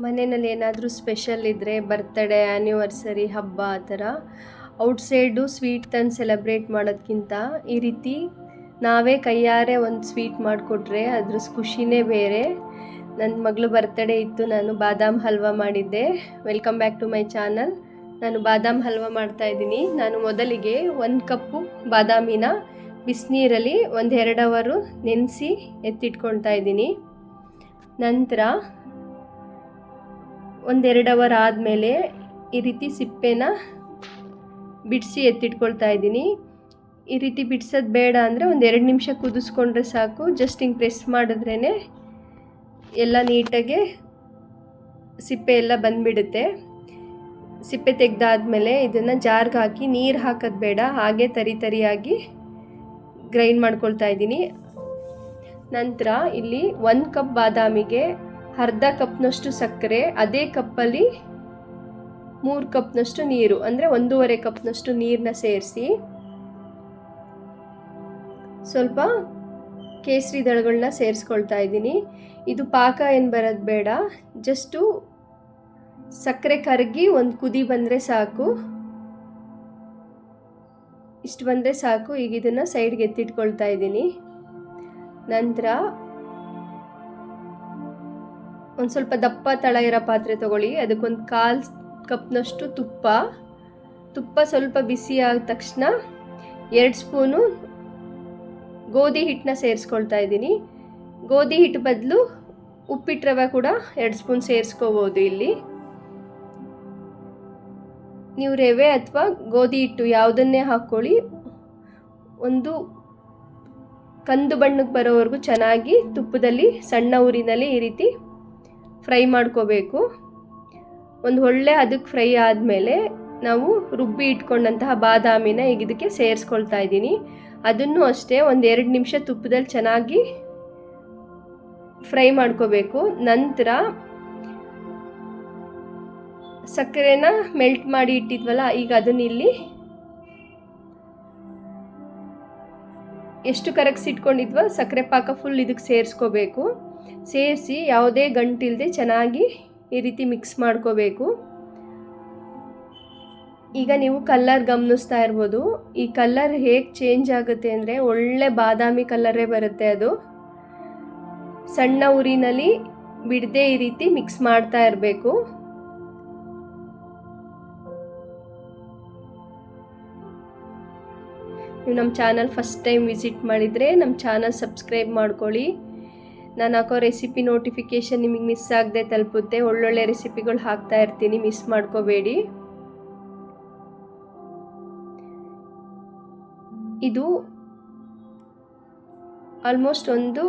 ಮನೆಯಲ್ಲಿ ಏನಾದರೂ ಸ್ಪೆಷಲ್ ಇದ್ದರೆ ಬರ್ತ್ಡೇ ಆ್ಯನಿವರ್ಸರಿ ಹಬ್ಬ ಆ ಥರ ಔಟ್ಸೈಡು ಸ್ವೀಟ್ ತಂದು ಸೆಲೆಬ್ರೇಟ್ ಮಾಡೋದಕ್ಕಿಂತ ಈ ರೀತಿ ನಾವೇ ಕೈಯಾರೆ ಒಂದು ಸ್ವೀಟ್ ಮಾಡಿಕೊಟ್ರೆ ಅದ್ರ ಖುಷಿನೇ ಬೇರೆ. ನನ್ನ ಮಗಳು ಬರ್ತ್ಡೇ ಇತ್ತು, ನಾನು ಬಾದಾಮ್ ಹಲ್ವಾ ಮಾಡಿದ್ದೆ. Welcome back to my channel. ನಾನು ಬಾದಾಮ್ ಹಲ್ವಾ ಮಾಡ್ತಾಯಿದ್ದೀನಿ. ನಾನು ಮೊದಲಿಗೆ 1 ಕಪ್ಪು ಬಾದಾಮಿನ ಬಿಸಿನೀರಲ್ಲಿ 1-2 ಅವರು ನೆನೆಸಿ ಎತ್ತಿಟ್ಕೊಳ್ತಾ ಇದ್ದೀನಿ. ನಂತರ 1-2 ಅವರ್ ಆದಮೇಲೆ ಈ ರೀತಿ ಸಿಪ್ಪೆನ ಬಿಡಿಸಿ ಎತ್ತಿಟ್ಕೊಳ್ತಾ ಇದ್ದೀನಿ. ಈ ರೀತಿ ಬಿಡಿಸೋದು ಬೇಡ ಅಂದರೆ 1-2 ನಿಮಿಷ ಕುದಿಸ್ಕೊಂಡ್ರೆ ಸಾಕು. ಜಸ್ಟ್ ಹಿಂಗೆ ಪ್ರೆಸ್ ಮಾಡಿದ್ರೇ ಎಲ್ಲ ನೀಟಾಗಿ ಸಿಪ್ಪೆ ಎಲ್ಲ ಬಂದುಬಿಡುತ್ತೆ. ಸಿಪ್ಪೆ ತೆಗೆದಾದ್ಮೇಲೆ ಇದನ್ನು ಜಾರ್ಗೆ ಹಾಕಿ ನೀರು ಹಾಕೋದು ಬೇಡ, ಹಾಗೆ ತರಿಯಾಗಿ ಗ್ರೈಂಡ್ ಮಾಡ್ಕೊಳ್ತಾ ಇದ್ದೀನಿ. ನಂತರ ಇಲ್ಲಿ 1 ಕಪ್ ಬಾದಾಮಿಗೆ ಅರ್ಧ ಕಪ್ನಷ್ಟು ಸಕ್ಕರೆ, ಅದೇ ಕಪ್ಪಲ್ಲಿ 3 ಕಪ್ನಷ್ಟು ನೀರು ಅಂದರೆ 1.5 ಕಪ್ನಷ್ಟು ನೀರನ್ನ ಸೇರಿಸಿ ಸ್ವಲ್ಪ ಕೇಸರಿ ದಳಗಳನ್ನ ಸೇರಿಸ್ಕೊಳ್ತಾ ಇದ್ದೀನಿ. ಇದು ಪಾಕ ಏನು ಬರೋದು ಬೇಡ, ಜಸ್ಟು ಸಕ್ಕರೆ ಕರಗಿ ಒಂದು ಕುದಿ ಬಂದರೆ ಸಾಕು. ಇಷ್ಟು ಬಂದರೆ ಸಾಕು. ಈಗ ಇದನ್ನು ಸೈಡ್ಗೆ ಎತ್ತಿಟ್ಕೊಳ್ತಾ ಇದ್ದೀನಿ. ನಂತರ ಒಂದು ಸ್ವಲ್ಪ ದಪ್ಪ ತಳ ಇರೋ ಪಾತ್ರೆ ತೊಗೊಳ್ಳಿ. ಅದಕ್ಕೊಂದು 1/4 ಕಪ್ನಷ್ಟು ತುಪ್ಪ ಸ್ವಲ್ಪ ಬಿಸಿ ಆದ ತಕ್ಷಣ 2 ಸ್ಪೂನು ಗೋಧಿ ಹಿಟ್ಟನ್ನ ಸೇರಿಸ್ಕೊಳ್ತಾ ಇದ್ದೀನಿ. ಗೋಧಿ ಹಿಟ್ಟು ಬದಲು ಉಪ್ಪಿಟ್ಟು ರವೆ ಕೂಡ 2 ಸ್ಪೂನ್ ಸೇರಿಸ್ಕೋಬೋದು. ಇಲ್ಲಿ ನೀವು ರವೆ ಅಥವಾ ಗೋಧಿ ಹಿಟ್ಟು ಯಾವುದನ್ನೇ ಹಾಕ್ಕೊಳ್ಳಿ, ಒಂದು ಕಂದು ಬಣ್ಣಕ್ಕೆ ಬರೋವರೆಗೂ ಚೆನ್ನಾಗಿ ತುಪ್ಪದಲ್ಲಿ ಸಣ್ಣ ಉರಿನಲ್ಲಿ ಈ ರೀತಿ ಫ್ರೈ ಮಾಡ್ಕೋಬೇಕು. ಒಂದು ಒಳ್ಳೆ ಅದಕ್ಕೆ ಫ್ರೈ ಆದಮೇಲೆ ನಾವು ರುಬ್ಬಿ ಇಟ್ಕೊಂಡಂತಹ ಬಾದಾಮಿನ ಈಗ ಇದಕ್ಕೆ ಸೇರಿಸ್ಕೊಳ್ತಾ ಇದ್ದೀನಿ. ಅದನ್ನು ಅಷ್ಟೇ 1-2 ನಿಮಿಷ ತುಪ್ಪದಲ್ಲಿ ಚೆನ್ನಾಗಿ ಫ್ರೈ ಮಾಡ್ಕೋಬೇಕು. ನಂತರ ಸಕ್ಕರೆನ ಮೆಲ್ಟ್ ಮಾಡಿ ಇಟ್ಟಿದ್ವಲ್ಲ, ಈಗ ಅದನ್ನ ಇಲ್ಲಿ ಎಷ್ಟು ಕರಗಿಸಿಟ್ಕೊಂಡಿದ್ವೋ ಸಕ್ಕರೆ ಪಾಕ ಫುಲ್ ಇದಕ್ಕೆ ಸೇರಿಸ್ಕೋಬೇಕು. ಸೇರಿಸಿ ಯಾವುದೇ ಗಂಟಿಲ್ಲದೆ ಚೆನ್ನಾಗಿ ಈ ರೀತಿ ಮಿಕ್ಸ್ ಮಾಡ್ಕೋಬೇಕು. ಈಗ ನೀವು ಕಲರ್ ಗಮನಿಸ್ತಾ ಇರ್ಬೋದು. ಈ ಕಲರ್ ಹೇಗೆ ಚೇಂಜ್ ಆಗುತ್ತೆ ಅಂದರೆ ಒಳ್ಳೆ ಬಾದಾಮಿ ಕಲರೇ ಬರುತ್ತೆ. ಅದು ಸಣ್ಣ ಉರಿನಲ್ಲಿ ಬಿಡದೆ ಈ ರೀತಿ ಮಿಕ್ಸ್ ಮಾಡ್ತಾ ಇರಬೇಕು. ನೀವು ನಮ್ಮ ಚಾನಲ್ ಫಸ್ಟ್ ಟೈಮ್ ವಿಸಿಟ್ ಮಾಡಿದರೆ ನಮ್ಮ ಚಾನಲ್ ಸಬ್ಸ್ಕ್ರೈಬ್ ಮಾಡ್ಕೊಳ್ಳಿ. ನಾನು ಹಾಕೋ ರೆಸಿಪಿ ನೋಟಿಫಿಕೇಷನ್ ನಿಮಗೆ ಮಿಸ್ ಆಗದೆ ತಲುಪುತ್ತೆ. ಒಳ್ಳೊಳ್ಳೆ ರೆಸಿಪಿಗಳು ಹಾಕ್ತಾ ಇರ್ತೀನಿ, ಮಿಸ್ ಮಾಡ್ಕೋಬೇಡಿ. ಇದು ಆಲ್ಮೋಸ್ಟ್ ಒಂದು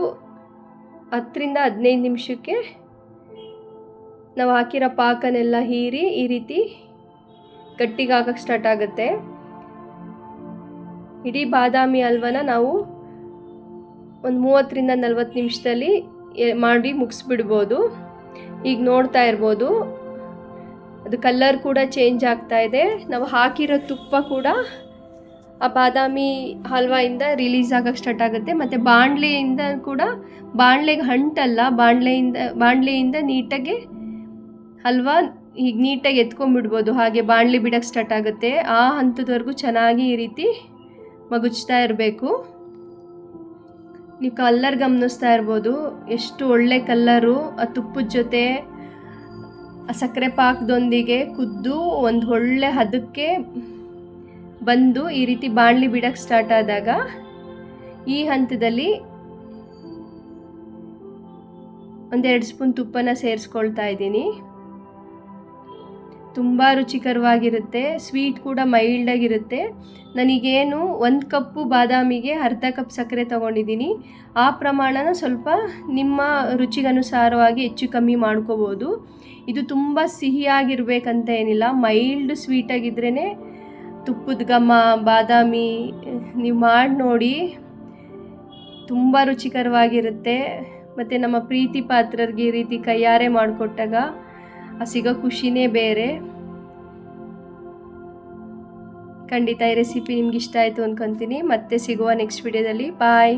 10-15 ನಿಮಿಷಕ್ಕೆ ನಾವು ಹಾಕಿರೋ ಪಾಕನೆಲ್ಲ ಹೀರಿ ಈ ರೀತಿ ಗಟ್ಟಿಗಾಗಕ್ಕೆ ಸ್ಟಾರ್ಟ್ ಆಗುತ್ತೆ. ಇಡೀ ಬಾದಾಮಿ ಹಲ್ವನ ನಾವು ಒಂದು 30-40 ನಿಮಿಷದಲ್ಲಿ ಮಾಡಿ ಮುಗಿಸ್ಬಿಡ್ಬೋದು. ಈಗ ನೋಡ್ತಾ ಇರ್ಬೋದು ಅದು ಕಲರ್ ಕೂಡ ಚೇಂಜ್ ಆಗ್ತಾ ಇದೆ. ನಾವು ಹಾಕಿರೋ ತುಪ್ಪ ಕೂಡ ಆ ಬಾದಾಮಿ ಹಲ್ವಾಯಿಂದ ರಿಲೀಸ್ ಆಗಕ್ಕೆ ಸ್ಟಾರ್ಟ್ ಆಗುತ್ತೆ. ಮತ್ತು ಬಾಣಲೆಯಿಂದ ಕೂಡ, ಬಾಣಲೆಗೆ ಅಂಟಲ್ಲ, ಬಾಣಲೆಯಿಂದ ನೀಟಾಗಿ ಹಲ್ವಾ ಈಗ ನೀಟಾಗಿ ಎತ್ಕೊಂಡ್ಬಿಡ್ಬೋದು. ಹಾಗೆ ಬಾಣಲೆ ಬಿಡೋಕ್ಕೆ ಸ್ಟಾರ್ಟ್ ಆಗುತ್ತೆ. ಆ ಹಂತದವರೆಗೂ ಚೆನ್ನಾಗಿ ಈ ರೀತಿ ಮಗುಚ್ತಾ ಇರಬೇಕು. ನೀವು ಕಲ್ಲರ್ ಗಮನಿಸ್ತಾ ಇರ್ಬೋದು, ಎಷ್ಟು ಒಳ್ಳೆ ಕಲ್ಲರು. ಆ ತುಪ್ಪದ ಜೊತೆ ಆ ಸಕ್ಕರೆ ಪಾಕದೊಂದಿಗೆ ಕುದ್ದು ಒಂದು ಒಳ್ಳೆ ಹದಕ್ಕೆ ಬಂದು ಈ ರೀತಿ ಬಾಣಲಿ ಬಿಡಕ್ಕೆ ಸ್ಟಾರ್ಟ್ ಆದಾಗ ಈ ಹಂತದಲ್ಲಿ 1-2 ಸ್ಪೂನ್ ತುಪ್ಪನ ಸೇರಿಸ್ಕೊಳ್ತಾ ಇದ್ದೀನಿ. ತುಂಬ ರುಚಿಕರವಾಗಿರುತ್ತೆ. ಸ್ವೀಟ್ ಕೂಡ ಮೈಲ್ಡಾಗಿರುತ್ತೆ. ನನಗೇನು 1 ಕಪ್ಪು ಬಾದಾಮಿಗೆ ಅರ್ಧ ಕಪ್ ಸಕ್ಕರೆ ತೊಗೊಂಡಿದ್ದೀನಿ. ಆ ಪ್ರಮಾಣನ ಸ್ವಲ್ಪ ನಿಮ್ಮ ರುಚಿಗನುಸಾರವಾಗಿ ಹೆಚ್ಚು ಕಮ್ಮಿ ಮಾಡ್ಕೋಬೋದು. ಇದು ತುಂಬ ಸಿಹಿಯಾಗಿರ್ಬೇಕಂತ ಏನಿಲ್ಲ, ಮೈಲ್ಡ್ ಸ್ವೀಟಾಗಿದ್ರೇ ತುಪ್ಪದ ಘಮ, ಬಾದಾಮಿ ನೀವು ಮಾಡಿ ನೋಡಿ, ತುಂಬ ರುಚಿಕರವಾಗಿರುತ್ತೆ. ಮತ್ತು ನಮ್ಮ ಪ್ರೀತಿ ಪಾತ್ರರಿಗೆ ಈ ರೀತಿ ಕೈಯಾರೆ ಮಾಡಿಕೊಟ್ಟಾಗ ಸಿಗೋ ಖುಷಿನೇ ಬೇರೆ. ಖಂಡಿತ ಈ ರೆಸಿಪಿ ನಿಮ್ಗೆ ಇಷ್ಟ ಆಯಿತು ಅಂದ್ಕೊತೀನಿ. ಮತ್ತೆ ಸಿಗುವ ನೆಕ್ಸ್ಟ್ ವಿಡಿಯೋದಲ್ಲಿ. ಬಾಯ್.